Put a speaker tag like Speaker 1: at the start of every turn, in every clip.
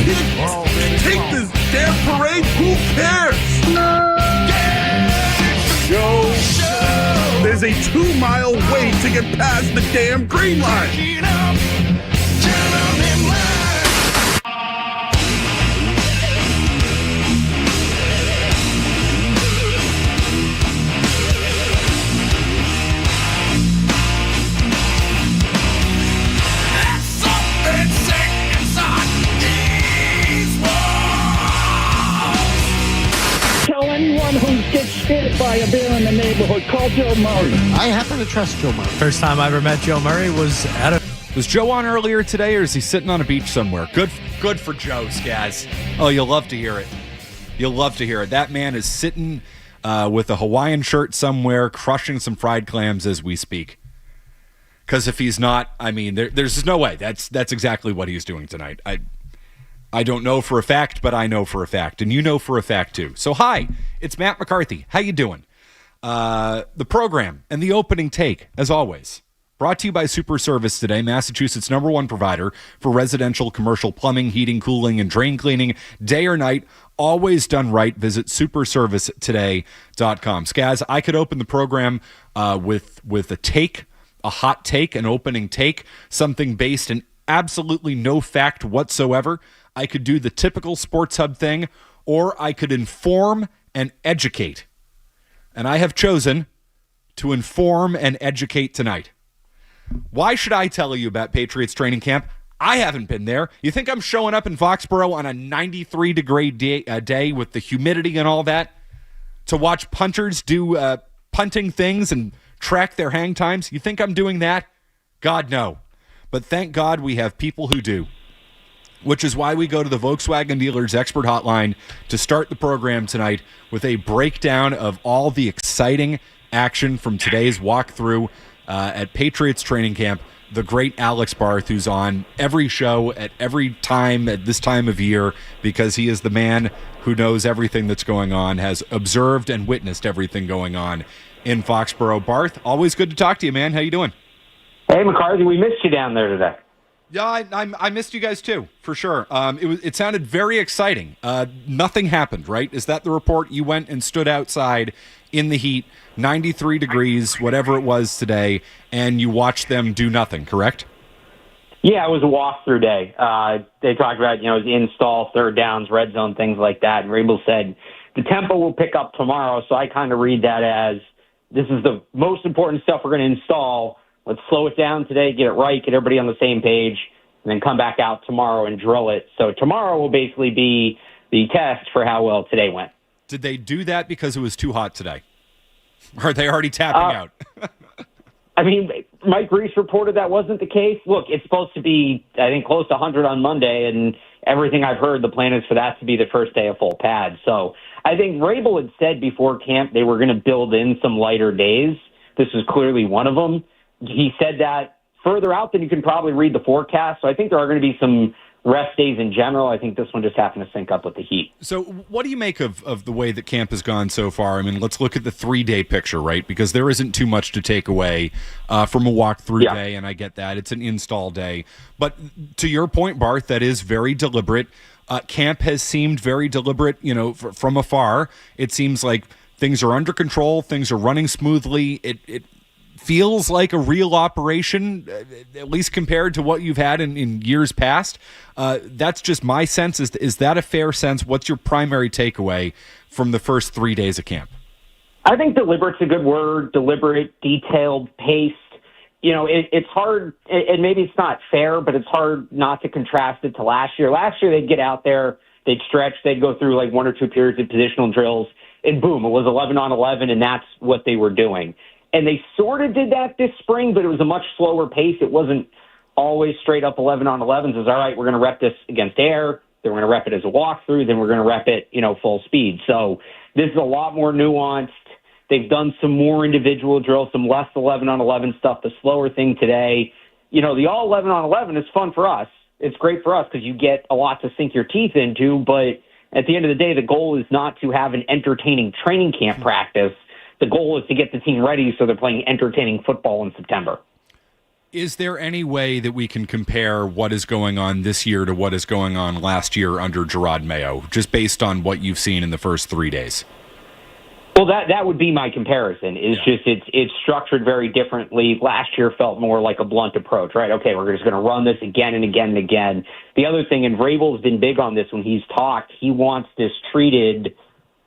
Speaker 1: can't take this damn parade. Who cares? Joe, there's a 2-mile wait to get past the damn green line.
Speaker 2: Anyone who gets hit by a bear in the neighborhood, call Joe Murray.
Speaker 3: I happen to trust Joe Murray.
Speaker 4: First time I ever met Joe Murray was at a...
Speaker 5: Was Joe on earlier today, or is he sitting on a beach somewhere? Good for Joe, Skaz. Oh, you'll love to hear it. You'll love to hear it. That man is sitting with a Hawaiian shirt somewhere, crushing some fried clams as we speak. Because if he's not, I mean, there's just no way. That's exactly what he's doing tonight. I don't know for a fact, but I know for a fact, and you know for a fact too. So hi, it's Matt McCarthy. How you doing? The program and the opening take, as always, brought to you by Super Service Today, Massachusetts' #1 provider for residential, commercial plumbing, heating, cooling, and drain cleaning, day or night, always done right. Visit superservicetoday.com. Skaz, I could open the program with a take, a hot take, an opening take, something based in absolutely no fact whatsoever. I could do the typical Sports Hub thing, or I could inform and educate. And I have chosen to inform and educate tonight. Why should I tell you about Patriots training camp? I haven't been there. You think I'm showing up in Foxborough on a 93-degree day with the humidity and all that to watch punters do punting things and track their hang times? You think I'm doing that? God, no. But thank God we have people who do, which is why we go to the Volkswagen Dealers Expert Hotline to start the program tonight with a breakdown of all the exciting action from today's walkthrough at Patriots training camp. The great Alex Barth, who's on every show at every time at this time of year because he is the man who knows everything that's going on, has observed and witnessed everything going on in Foxborough. Barth, always good to talk to you, man. How you doing?
Speaker 6: Hey, McCarthy, we missed you down there today.
Speaker 5: Yeah, I missed you guys too, for sure. It sounded very exciting. Nothing happened, right? Is that the report? You went and stood outside in the heat, 93 degrees, whatever it was today, and you watched them do nothing, correct?
Speaker 6: Yeah, it was a walkthrough day. They talked about, install, third downs, red zone, things like that. And Rabel said the tempo will pick up tomorrow, so I kind of read that as this is the most important stuff we're going to install. Let's slow it down today, get it right, get everybody on the same page, and then come back out tomorrow and drill it. So tomorrow will basically be the test for how well today went.
Speaker 5: Did they do that because it was too hot today? Or are they already tapping out?
Speaker 6: I mean, Mike Reese reported that wasn't the case. Look, it's supposed to be, I think, close to 100 on Monday, and everything I've heard, the plan is for that to be the first day of full pad. So I think Rabel had said before camp they were going to build in some lighter days. This is clearly one of them. He said that further out than you can probably read the forecast. So I think there are going to be some rest days in general. I think this one just happened to sync up with the heat.
Speaker 5: So what do you make of the way that camp has gone so far? I mean, let's look at the 3-day picture, right? Because there isn't too much to take away from a walkthrough day, and I get that. It's an install day. But to your point, Barth, that is very deliberate. Camp has seemed very deliberate, from afar. It seems like things are under control. Things are running smoothly. It feels like a real operation, at least compared to what you've had in years past. That's just my sense. Is that a fair sense? What's your primary takeaway from the first 3 days of camp?
Speaker 6: I think deliberate's a good word. Deliberate, detailed, paced. It's hard, and maybe it's not fair, but it's hard not to contrast it to last year. Last year, they'd get out there, they'd stretch, they'd go through like 1 or 2 periods of positional drills, and boom, it was 11 on 11, and that's what they were doing. And they sort of did that this spring, but it was a much slower pace. It wasn't always straight up 11 on 11s. It was, all right, we're going to rep this against air, then we're going to rep it as a walkthrough, then we're going to rep it, full speed. So this is a lot more nuanced. They've done some more individual drills, some less 11 on 11 stuff, the slower thing today. The all 11 on 11 is fun for us. It's great for us because you get a lot to sink your teeth into, but at the end of the day, the goal is not to have an entertaining training camp practice. The goal is to get the team ready so they're playing entertaining football in September.
Speaker 5: Is there any way that we can compare what is going on this year to what is going on last year under Gerard Mayo, just based on what you've seen in the first 3 days?
Speaker 6: Well, that would be my comparison. Just it's structured very differently. Last year felt more like a blunt approach, right? Okay, we're just going to run this again and again and again. The other thing, and Vrabel's been big on this when he's talked, he wants this treated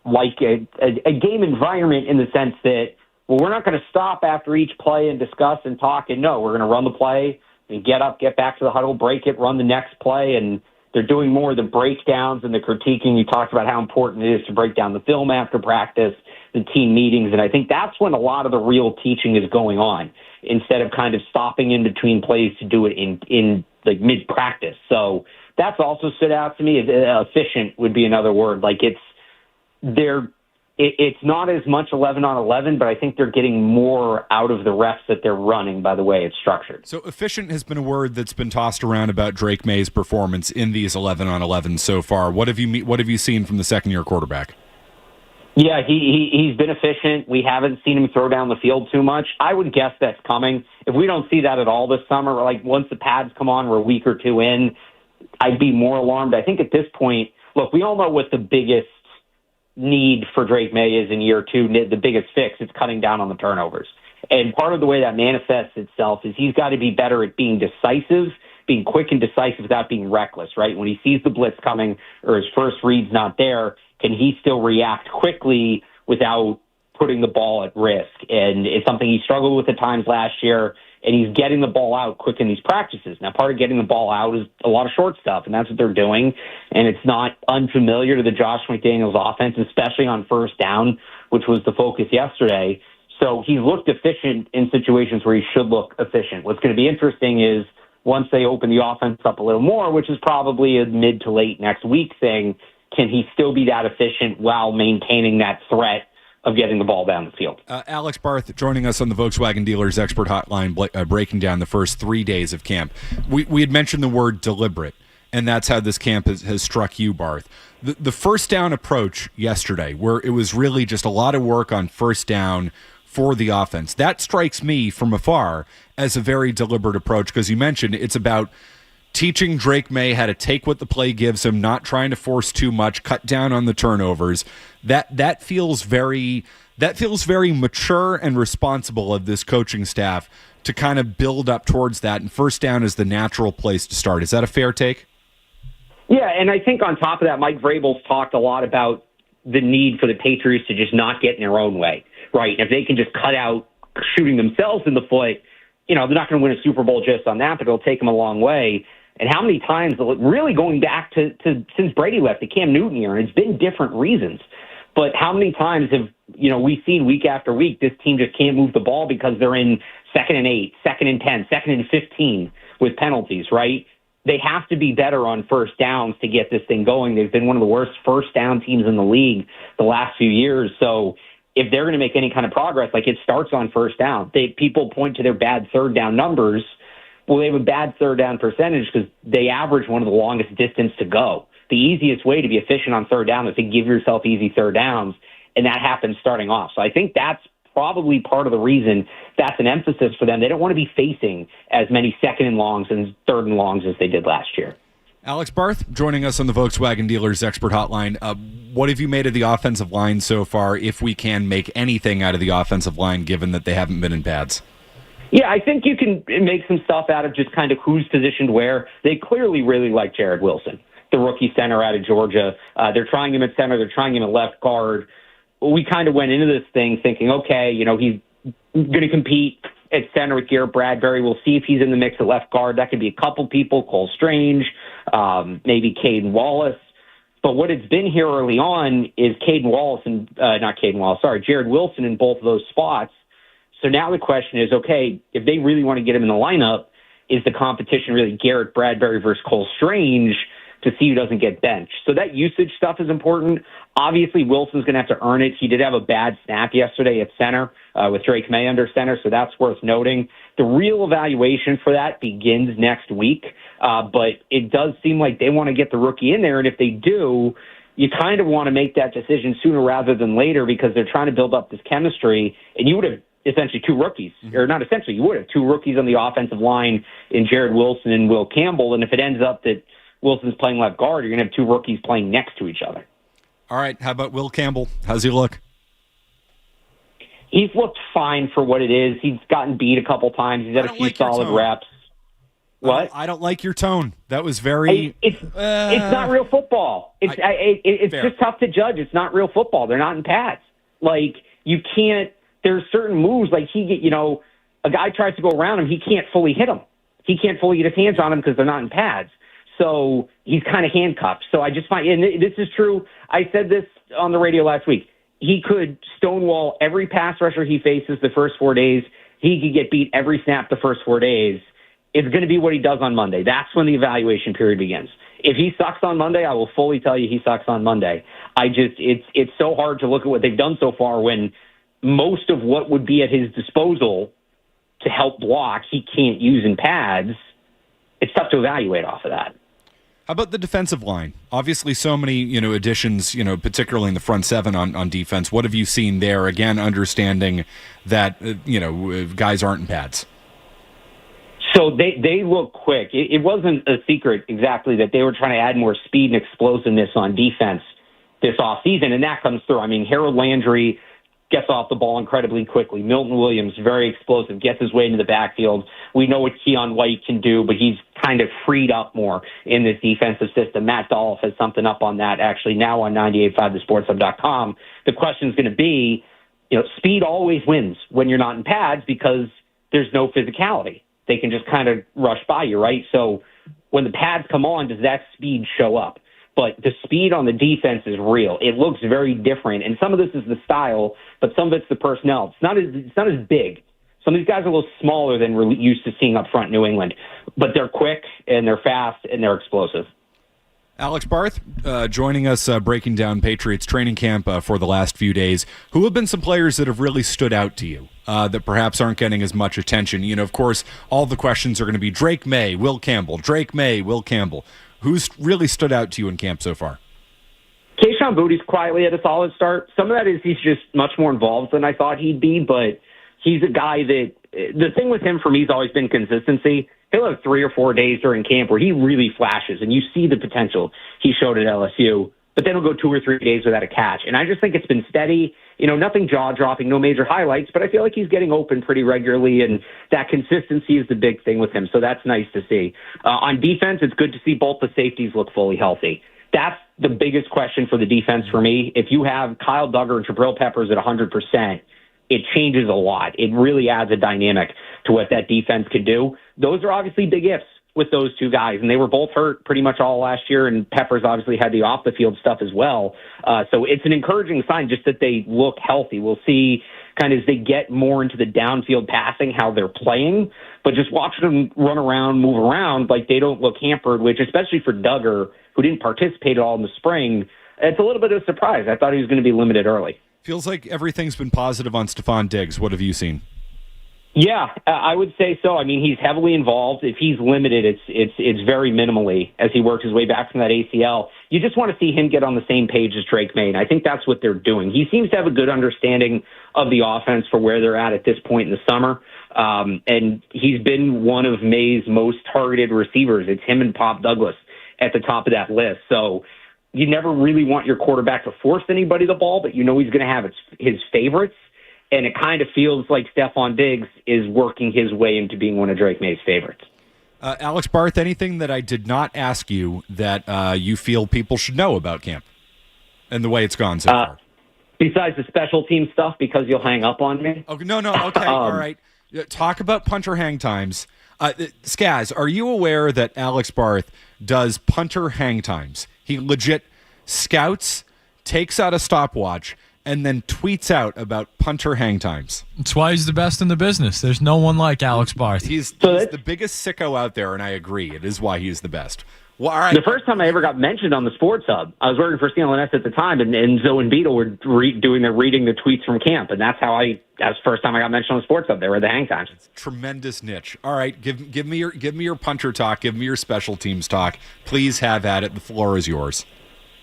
Speaker 6: like a game environment in the sense that, well, we're not going to stop after each play and discuss and talk. And no, we're going to run the play and get up, get back to the huddle, break it, run the next play. And they're doing more of the breakdowns and the critiquing. You talked about how important it is to break down the film after practice, the team meetings. And I think that's when a lot of the real teaching is going on, instead of kind of stopping in between plays to do it in like mid-practice. So that's also stood out to me. Efficient would be another word. Like it's not as much 11 on 11, but I think they're getting more out of the refs that they're running by the way it's structured.
Speaker 5: So efficient has been a word that's been tossed around about Drake May's performance in these 11 on 11 so far. What have you seen from the second-year quarterback?
Speaker 6: Yeah, he's been efficient. We haven't seen him throw down the field too much. I would guess that's coming. If we don't see that at all this summer, like once the pads come on, we're a week or two in, I'd be more alarmed. I think at this point, look, we all know what the biggest need for Drake May is in year two. The biggest fix is cutting down on the turnovers. And part of the way that manifests itself is he's got to be better at being decisive, being quick and decisive without being reckless, right? When he sees the blitz coming or his first read's not there, can he still react quickly without putting the ball at risk? And it's something he struggled with at times last year, and he's getting the ball out quick in these practices. Now, part of getting the ball out is a lot of short stuff, and that's what they're doing. And it's not unfamiliar to the Josh McDaniels offense, especially on first down, which was the focus yesterday. So he looked efficient in situations where he should look efficient. What's going to be interesting is once they open the offense up a little more, which is probably a mid to late next week thing, can he still be that efficient while maintaining that threat of getting the ball down the field?
Speaker 5: Alex Barth joining us on the Volkswagen Dealers Expert Hotline, breaking down the first 3 days of camp. We had mentioned the word deliberate, and that's how this camp has struck you, Barth. The first down approach yesterday, where it was really just a lot of work on first down for the offense, that strikes me from afar as a very deliberate approach, because you mentioned it's about teaching Drake May how to take what the play gives him, not trying to force too much, cut down on the turnovers. That feels very mature and responsible of this coaching staff to kind of build up towards that, and first down is the natural place to start. Is that a fair take?
Speaker 6: Yeah, and I think on top of that, Mike Vrabel's talked a lot about the need for the Patriots to just not get in their own way, right? And if they can just cut out shooting themselves in the foot, they're not going to win a Super Bowl just on that, but it'll take them a long way. And how many times, really going back to since Brady left, the Cam Newton year, and it's been different reasons, but how many times have we've seen week after week this team just can't move the ball because they're in 2nd and 8, 2nd and 10, 2nd and 15 with penalties, right? They have to be better on first downs to get this thing going. They've been one of the worst first down teams in the league the last few years. So if they're going to make any kind of progress, it starts on first down. People point to their bad third down numbers. Well, they have a bad third down percentage because they average one of the longest distance to go. The easiest way to be efficient on third down is to give yourself easy third downs, and that happens starting off. So I think that's probably part of the reason that's an emphasis for them. They don't want to be facing as many second and longs and third and longs as they did last year.
Speaker 5: Alex Barth joining us on the Volkswagen Dealers Expert Hotline. What have you made of the offensive line so far, if we can make anything out of the offensive line, given that they haven't been in pads?
Speaker 6: Yeah, I think you can make some stuff out of just kind of who's positioned where. They clearly really like Jared Wilson, the rookie center out of Georgia. They're trying him at center. They're trying him at left guard. We kind of went into this thing thinking, okay, he's going to compete at center with Garrett Bradbury. We'll see if he's in the mix at left guard. That could be a couple people, Cole Strange, maybe Caden Wallace. But what it's been here early on is Jared Wilson in both of those spots. So now the question is, okay, if they really want to get him in the lineup, is the competition really Garrett Bradbury versus Cole Strange to see who doesn't get benched? So that usage stuff is important. Obviously, Wilson's going to have to earn it. He did have a bad snap yesterday at center with Drake May under center, so that's worth noting. The real evaluation for that begins next week, but it does seem like they want to get the rookie in there, and if they do, you kind of want to make that decision sooner rather than later because they're trying to build up this chemistry, and you would have essentially two rookies, or not essentially, you would have two rookies on the offensive line in Jared Wilson and Will Campbell. And if it ends up that Wilson's playing left guard, you're going to have two rookies playing next to each other.
Speaker 5: All right, how about Will Campbell? How's he look?
Speaker 6: He's looked fine for what it is. He's gotten beat a couple times. He's had a few solid reps. What?
Speaker 5: I don't like your tone. That was very...
Speaker 6: It's not real football. It's just tough to judge. It's not real football. They're not in pads. Like, you can't... There's certain moves, like a guy tries to go around him, he can't fully hit him. He can't fully get his hands on him because they're not in pads. So he's kind of handcuffed. So I just find, and this is true, I said this on the radio last week, he could stonewall every pass rusher he faces the first 4 days. He could get beat every snap the first 4 days. It's going to be what he does on Monday. That's when the evaluation period begins. If he sucks on Monday, I will fully tell you he sucks on Monday. It's so hard to look at what they've done so far when most of what would be at his disposal to help block, he can't use in pads. It's tough to evaluate off of that.
Speaker 5: How about the defensive line? Obviously, so many additions, particularly in the front seven on defense. What have you seen there? Again, understanding that guys aren't in pads.
Speaker 6: So they look quick. It wasn't a secret exactly that they were trying to add more speed and explosiveness on defense this offseason, and that comes through. I mean, Harold Landry gets off the ball incredibly quickly. Milton Williams, very explosive, gets his way into the backfield. We know what Keon White can do, but he's kind of freed up more in this defensive system. Matt Dolph has something up on that actually now on 98.5thesportshub.com. The question is going to be, speed always wins when you're not in pads because there's no physicality. They can just kind of rush by you, right? So when the pads come on, does that speed show up? But the speed on the defense is real. It looks very different. And some of this is the style, but some of it's the personnel. It's not as big. Some of these guys are a little smaller than we're used to seeing up front in New England. But they're quick, and they're fast, and they're explosive.
Speaker 5: Alex Barth joining us, breaking down Patriots training camp for the last few days. Who have been some players that have really stood out to you that perhaps aren't getting as much attention? Of course, all the questions are going to be Drake May, Will Campbell, Drake May, Will Campbell. Who's really stood out to you in camp so far?
Speaker 6: Kayshon Boutte's quietly had a solid start. Some of that is he's just much more involved than I thought he'd be, but he's a guy that the thing with him for me has always been consistency. He'll have 3 or 4 days during camp where he really flashes, and you see the potential he showed at LSU, but then he'll go 2 or 3 days without a catch. And I just think it's been steady, nothing jaw-dropping, no major highlights, but I feel like he's getting open pretty regularly, and that consistency is the big thing with him, so that's nice to see. On defense, it's good to see both the safeties look fully healthy. That's the biggest question for the defense for me. If you have Kyle Duggar and Jabril Peppers at 100%, it changes a lot. It really adds a dynamic to what that defense could do. Those are obviously big ifs with those two guys, and they were both hurt pretty much all last year, and Peppers obviously had the off-the-field stuff as well. So it's an encouraging sign just that they look healthy. We'll see kind of as they get more into the downfield passing how they're playing, but just watching them run around, move around, like they don't look hampered, which especially for Duggar, who didn't participate at all in the spring, it's a little bit of a surprise. I thought he was going to be limited early.
Speaker 5: Feels like everything's been positive on Stephon Diggs. What have you seen?
Speaker 6: Yeah, I would say so. I mean, he's heavily involved. If he's limited, it's very minimally as he works his way back from that ACL. You just want to see him get on the same page as Drake May, and I think that's what they're doing. He seems to have a good understanding of the offense for where they're at this point in the summer, and he's been one of May's most targeted receivers. It's him and Pop Douglas at the top of that list. So you never really want your quarterback to force anybody the ball, but he's going to have his favorites. And it kind of feels like Stephon Diggs is working his way into being one of Drake May's favorites.
Speaker 5: Alex Barth, anything that I did not ask you that you feel people should know about camp and the way it's gone so far?
Speaker 6: Besides the special team stuff, because you'll hang up on me?
Speaker 5: Okay, no, okay, all right. Talk about punter hang times. Skaz, are you aware that Alex Barth does punter hang times? He legit scouts, takes out a stopwatch, and then tweets out about punter hang times.
Speaker 4: That's why he's the best in the business. There's no one like Alex Barth.
Speaker 5: He's the biggest sicko out there, and I agree. It is why he's the best. Well, all right.
Speaker 6: The first time I ever got mentioned on the Sports Hub, I was working for CLNS at the time, and Zoe and Beetle were reading the tweets from camp, and that's how that was the first time I got mentioned on the Sports Hub. They were the hang times.
Speaker 5: It's tremendous niche. All right, give me your punter talk. Give me your special teams talk. Please have at it. The floor is yours.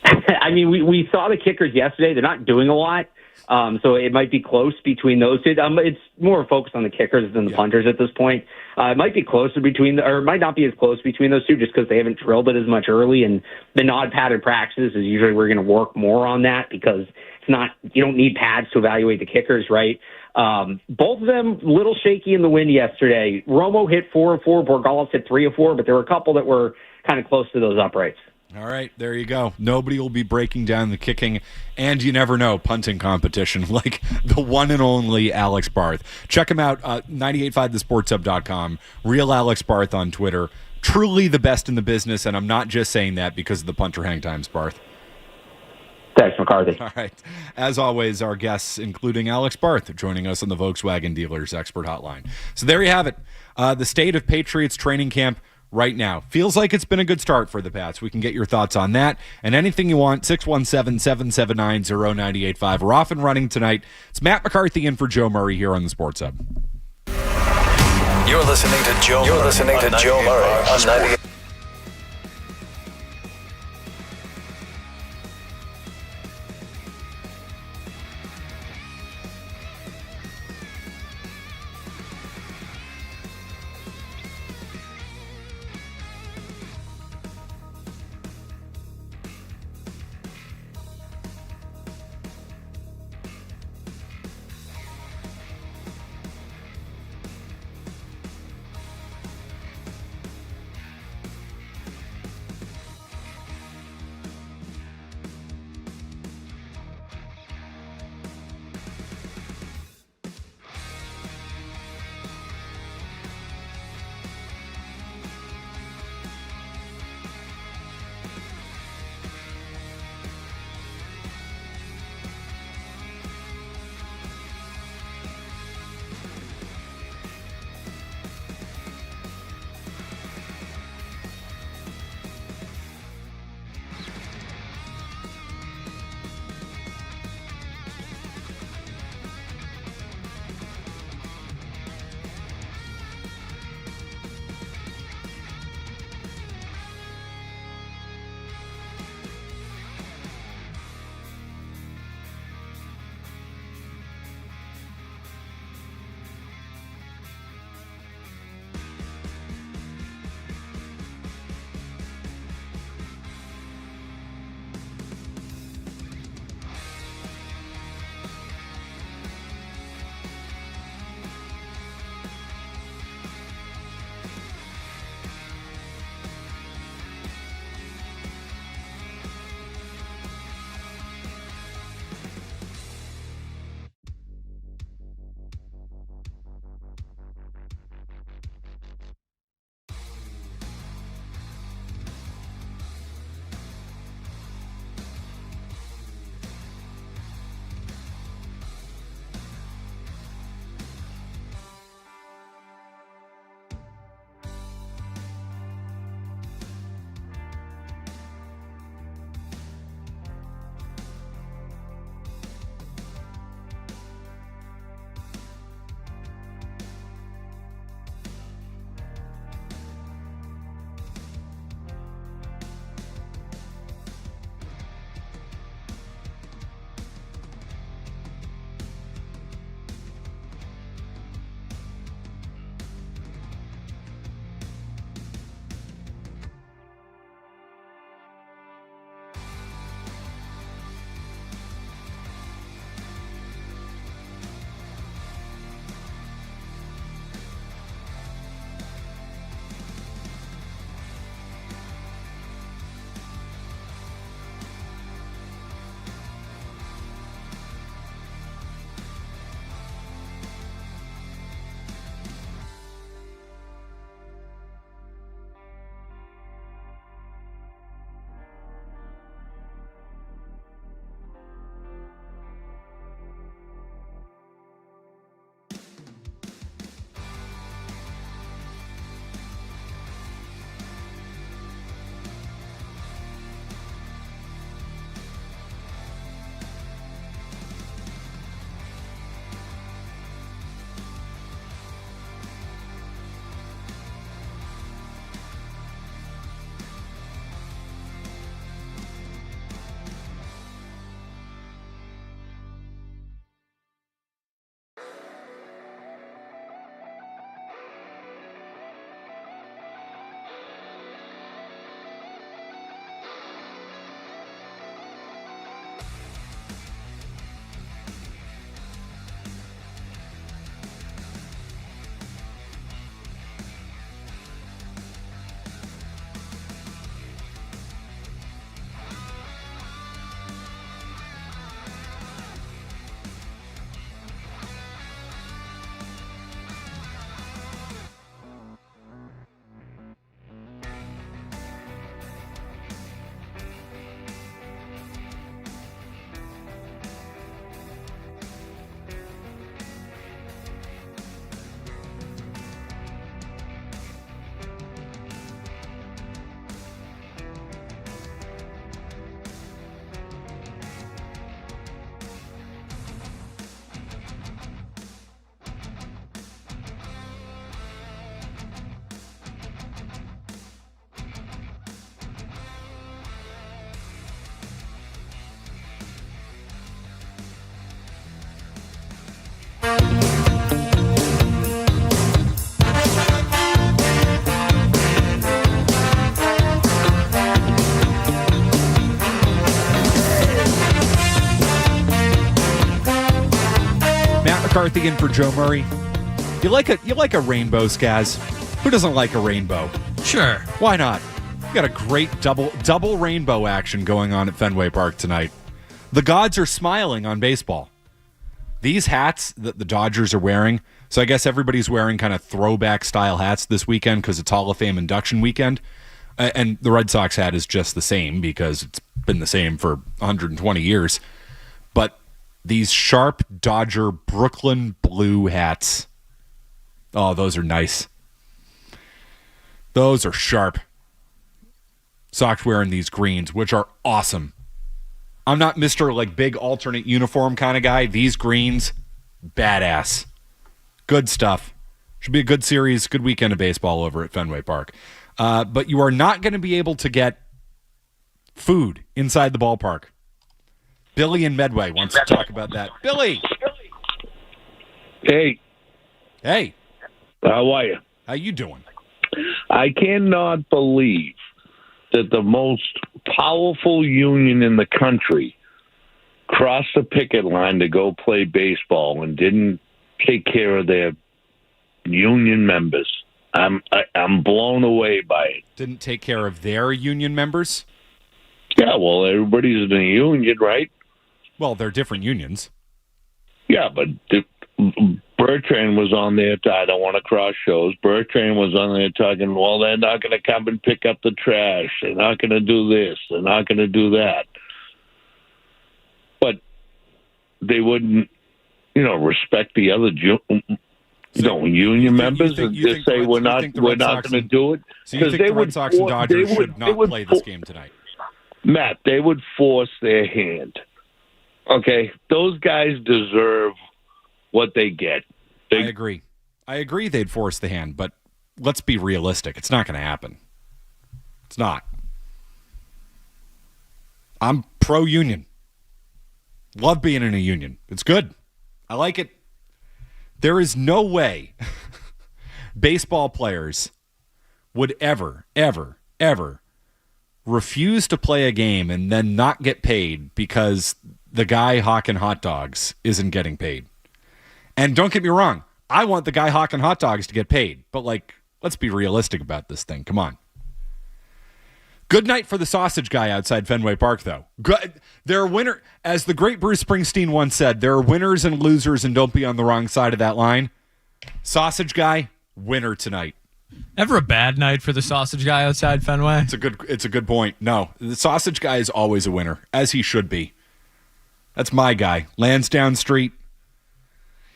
Speaker 6: I mean, we saw the kickers yesterday. They're not doing a lot. So it might be close between those two. It's more focused on the kickers than the punters at this point. It might be closer or it might not be as close between those two just because they haven't drilled it as much early. And the non-padded practices is usually we're going to work more on that because you don't need pads to evaluate the kickers, right? Both of them a little shaky in the wind yesterday. Romo hit 4 of 4, Borgalis hit 3 of 4, but there were a couple that were kind of close to those uprights.
Speaker 5: All right, there you go. Nobody will be breaking down the kicking, and you never know, punting competition like the one and only Alex Barth. Check him out, 985thesportshub.com. Real Alex Barth on Twitter. Truly the best in the business, and I'm not just saying that because of the punter hang times, Barth.
Speaker 6: Thanks, McCarthy.
Speaker 5: All right. As always, our guests, including Alex Barth, joining us on the Volkswagen Dealers Expert Hotline. So there you have it. The state of Patriots training camp right now. Feels like it's been a good start for the Pats. We can get your thoughts on that and anything you want. 617-779-0985. We're off and running tonight. It's Matt McCarthy in for Joe Murray here on the Sports Hub.
Speaker 3: You're listening to Joe Murray on 98.
Speaker 5: McCarthy in for Joe Murray. You like a rainbow, Skaz? Who doesn't like a rainbow?
Speaker 4: Sure.
Speaker 5: Why not? We got a great double rainbow action going on at Fenway Park tonight. The gods are smiling on baseball. These hats that the Dodgers are wearing, so I guess everybody's wearing kind of throwback style hats this weekend because it's Hall of Fame induction weekend. And the Red Sox hat is just the same because it's been the same for 120 years. But these sharp Dodger Brooklyn blue hats, oh, those are nice. Those are sharp. Sox wearing these greens, which are awesome. I'm not Mr. like big alternate uniform kind of guy. These greens, badass. Good stuff. Should be a good series, good weekend of baseball over at Fenway Park. But you are not going to be able to get food inside the ballpark. Billy in Medway wants to talk about that. Billy!
Speaker 7: Hey.
Speaker 5: Hey.
Speaker 7: How are you?
Speaker 5: How you doing?
Speaker 7: I cannot believe that the most powerful union in the country crossed the picket line to go play baseball and didn't take care of their union members. I'm blown away by it.
Speaker 5: Didn't take care of their union members?
Speaker 7: Yeah, well, everybody's in a union, right?
Speaker 5: Well, they're different unions.
Speaker 7: Yeah, but Bertrand was on there. I don't want to cross shows. Bertrand was on there talking, well, they're not going to come and pick up the trash. They're not going to do this. They're not going to do that. But they wouldn't, respect the other union members and just say we're not going to do it.
Speaker 5: So you think the Red Sox and Dodgers should not play this game tonight?
Speaker 7: Matt, they would force their hand. Okay? Those guys deserve what they get.
Speaker 5: I agree. They'd force the hand, but let's be realistic. It's not going to happen. It's not. I'm pro-union. Love being in a union. It's good. I like it. There is no way baseball players would ever refuse to play a game and then not get paid because the guy hawking hot dogs isn't getting paid. And don't get me wrong, I want the guy hawking hot dogs to get paid. But, let's be realistic about this thing. Come on. Good night for the sausage guy outside Fenway Park, though. There are winners. As the great Bruce Springsteen once said, there are winners and losers, and don't be on the wrong side of that line. Sausage guy, winner tonight.
Speaker 4: Ever a bad night for the sausage guy outside Fenway?
Speaker 5: It's a good point. No, the sausage guy is always a winner, as he should be. That's my guy. Lansdowne Street.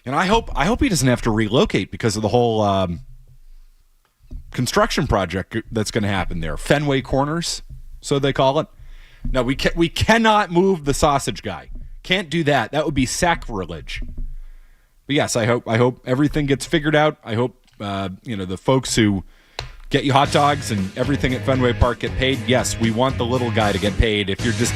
Speaker 5: And I hope he doesn't have to relocate because of the whole construction project that's going to happen there. Fenway Corners, so they call it. No, we cannot move the sausage guy. Can't do that. That would be sacrilege. But yes, I hope everything gets figured out. I hope the folks who get you hot dogs and everything at Fenway Park get paid. Yes, we want the little guy to get paid. If you're just